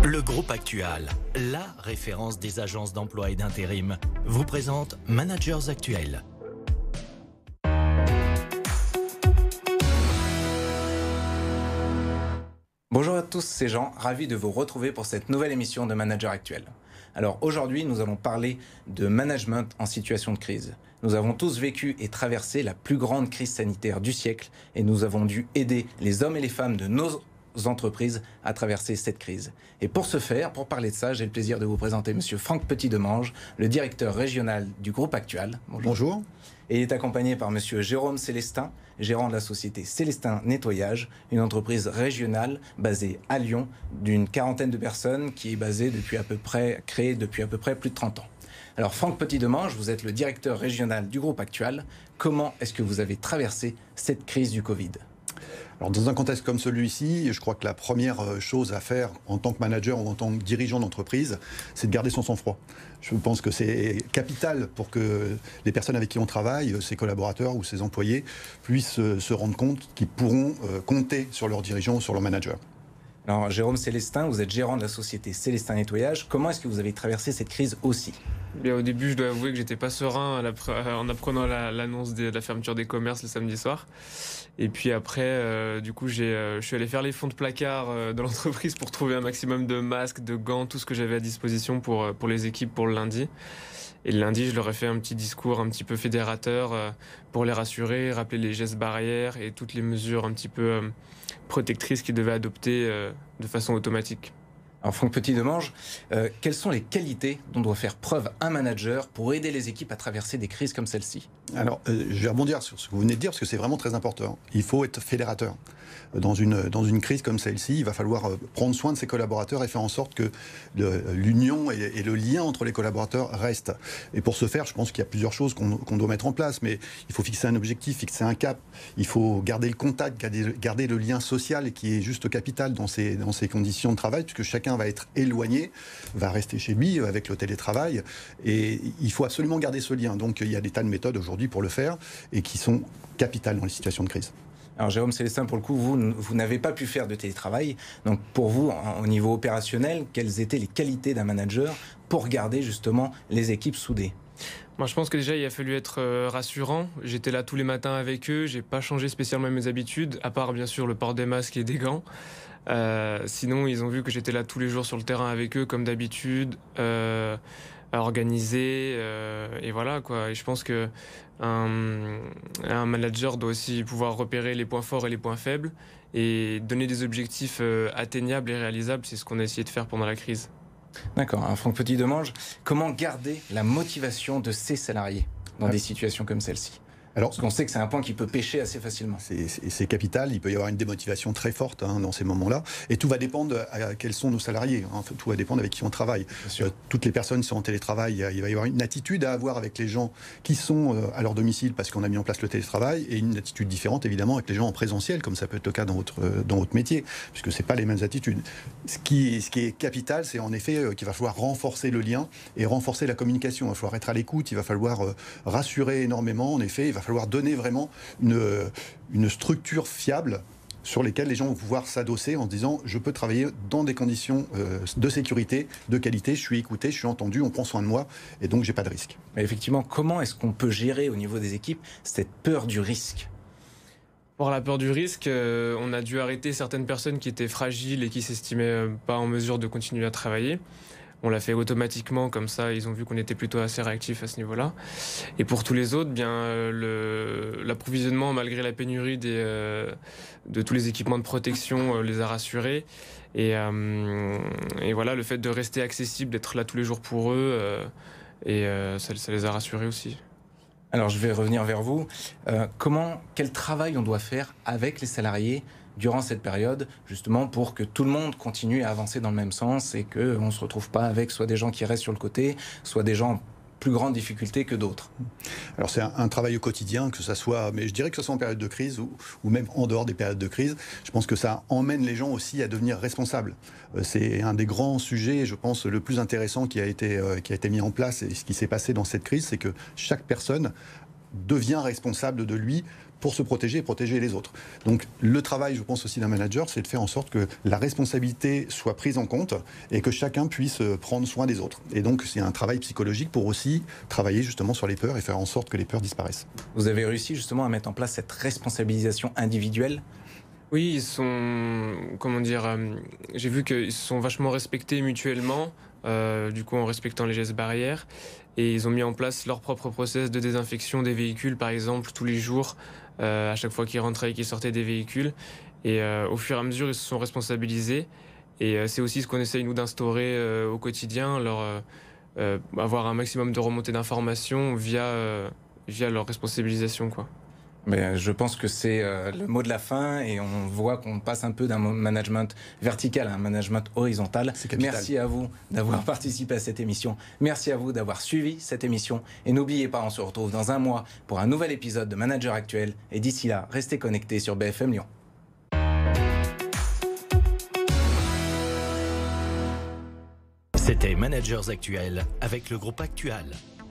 Le groupe Actual, la référence des agences d'emploi et d'intérim, vous présente Managers Actuels. Bonjour à tous, c'est Jean, ravi de vous retrouver pour cette nouvelle émission de Managers Actuels. Alors aujourd'hui, nous allons parler de management en situation de crise. Nous avons tous vécu et traversé la plus grande crise sanitaire du siècle et nous avons dû aider les hommes et les femmes de nos entreprises à traverser cette crise. Et pour ce faire, pour parler de ça, j'ai le plaisir de vous présenter Monsieur Franck Petit-Demange, le directeur régional du groupe Actual. Bonjour. Et il est accompagné par Monsieur Jérôme Célestin, gérant de la société Célestin Nettoyage, une entreprise régionale basée à Lyon, d'une quarantaine de personnes qui est créée depuis à peu près plus de 30 ans. Alors Franck Petit-Demange, vous êtes le directeur régional du groupe Actual. Comment est-ce que vous avez traversé cette crise du Covid ? Alors dans un contexte comme celui-ci, je crois que la première chose à faire en tant que manager ou en tant que dirigeant d'entreprise, c'est de garder son sang-froid. Je pense que c'est capital pour que les personnes avec qui on travaille, ses collaborateurs ou ses employés, puissent se rendre compte qu'ils pourront compter sur leur dirigeant ou sur leur manager. Alors Jérôme Célestin, vous êtes gérant de la société Célestin Nettoyage. Comment est-ce que vous avez traversé cette crise aussi ? Bien, au début, je dois avouer que j'étais pas serein en apprenant l'annonce de la fermeture des commerces le samedi soir. Et puis après, du coup, je suis allé faire les fonds de placard de l'entreprise pour trouver un maximum de masques, de gants, tout ce que j'avais à disposition pour les équipes pour le lundi. Et le lundi, je leur ai fait un petit discours un petit peu fédérateur pour les rassurer, rappeler les gestes barrières et toutes les mesures un petit peu protectrices qu'ils devaient adopter de façon automatique. Alors Franck Petit-Demange, quelles sont les qualités dont doit faire preuve un manager pour aider les équipes à traverser des crises comme celle-ci ? Alors, je vais rebondir sur ce que vous venez de dire, parce que c'est vraiment très important. Il faut être fédérateur. Dans une crise comme celle-ci, il va falloir prendre soin de ses collaborateurs et faire en sorte que l'union et le lien entre les collaborateurs restent. Et pour ce faire, je pense qu'il y a plusieurs choses qu'on doit mettre en place. Mais il faut fixer un objectif, fixer un cap. Il faut garder le contact, garder le lien social qui est juste capital dans ces conditions de travail, puisque chacun va être éloigné, va rester chez lui avec le télétravail. Et il faut absolument garder ce lien. Donc il y a des tas de méthodes aujourd'hui pour le faire et qui sont capitales dans les situations de crise. Alors Jérôme Célestin, pour le coup, vous n'avez pas pu faire de télétravail. Donc pour vous, au niveau opérationnel, quelles étaient les qualités d'un manager pour garder justement les équipes soudées ? Moi, je pense que déjà, il a fallu être rassurant. J'étais là tous les matins avec eux. J'ai pas changé spécialement mes habitudes, à part bien sûr le port des masques et des gants. Sinon, ils ont vu que j'étais là tous les jours sur le terrain avec eux, comme d'habitude, à organiser. Et voilà, quoi. Et je pense que un manager doit aussi pouvoir repérer les points forts et les points faibles et donner des objectifs atteignables et réalisables. C'est ce qu'on a essayé de faire pendant la crise. D'accord. Alors Franck Petit-Demange, comment garder la motivation de ses salariés dans des situations comme celle-ci ? Alors, parce qu'on sait que c'est un point qui peut pêcher assez facilement. C'est capital, il peut y avoir une démotivation très forte dans ces moments-là. Et tout va dépendre à quels sont nos salariés. Tout va dépendre avec qui on travaille. Toutes les personnes qui sont en télétravail, il va y avoir une attitude à avoir avec les gens qui sont à leur domicile parce qu'on a mis en place le télétravail, et une attitude différente évidemment avec les gens en présentiel, comme ça peut être le cas dans votre métier, puisque ce n'est pas les mêmes attitudes. Ce qui est capital, c'est en effet qu'il va falloir renforcer le lien et renforcer la communication. Il va falloir être à l'écoute, il va falloir rassurer énormément, en effet, il va falloir donner vraiment une structure fiable sur lesquelles les gens vont pouvoir s'adosser en se disant je peux travailler dans des conditions de sécurité, de qualité, je suis écouté, je suis entendu, on prend soin de moi et donc j'ai pas de risque. Mais effectivement, comment est-ce qu'on peut gérer au niveau des équipes cette peur du risque ? Pour la peur du risque, on a dû arrêter certaines personnes qui étaient fragiles et qui s'estimaient pas en mesure de continuer à travailler. On l'a fait automatiquement, comme ça, ils ont vu qu'on était plutôt assez réactifs à ce niveau-là. Et pour tous les autres, bien, l'approvisionnement, malgré la pénurie de tous les équipements de protection, les a rassurés. Et voilà, le fait de rester accessible, d'être là tous les jours pour eux, ça les a rassurés aussi. Alors, je vais revenir vers vous. Quel travail on doit faire avec les salariés durant cette période, justement pour que tout le monde continue à avancer dans le même sens et qu'on ne se retrouve pas avec soit des gens qui restent sur le côté, soit des gens en plus grande difficulté que d'autres. Alors c'est un travail au quotidien, que ça soit, mais je dirais que ce soit en période de crise ou même en dehors des périodes de crise. Je pense que ça emmène les gens aussi à devenir responsables. C'est un des grands sujets, je pense, le plus intéressant qui a été mis en place, et ce qui s'est passé dans cette crise, c'est que chaque personne devient responsable de lui pour se protéger et protéger les autres. Donc le travail, je pense aussi d'un manager, c'est de faire en sorte que la responsabilité soit prise en compte et que chacun puisse prendre soin des autres. Et donc c'est un travail psychologique pour aussi travailler justement sur les peurs et faire en sorte que les peurs disparaissent. Vous avez réussi justement à mettre en place cette responsabilisation individuelle? Oui, ils sont, comment dire, j'ai vu qu'ils se sont vachement respectés mutuellement, du coup en respectant les gestes barrières, et ils ont mis en place leur propre process de désinfection des véhicules, par exemple, tous les jours, à chaque fois qu'ils rentraient et qu'ils sortaient des véhicules. Et au fur et à mesure, ils se sont responsabilisés. Et c'est aussi ce qu'on essaye, nous, d'instaurer au quotidien, avoir un maximum de remontée d'informations via leur responsabilisation, quoi. Mais je pense que c'est le mot de la fin et on voit qu'on passe un peu d'un management vertical à un management horizontal. Merci à vous d'avoir participé à cette émission. Merci à vous d'avoir suivi cette émission. Et n'oubliez pas, on se retrouve dans un mois pour un nouvel épisode de Manager Actuel. Et d'ici là, restez connectés sur BFM Lyon. C'était Managers Actuels avec le groupe Actual.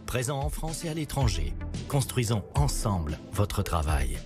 Présent en France et à l'étranger. Construisons ensemble votre travail.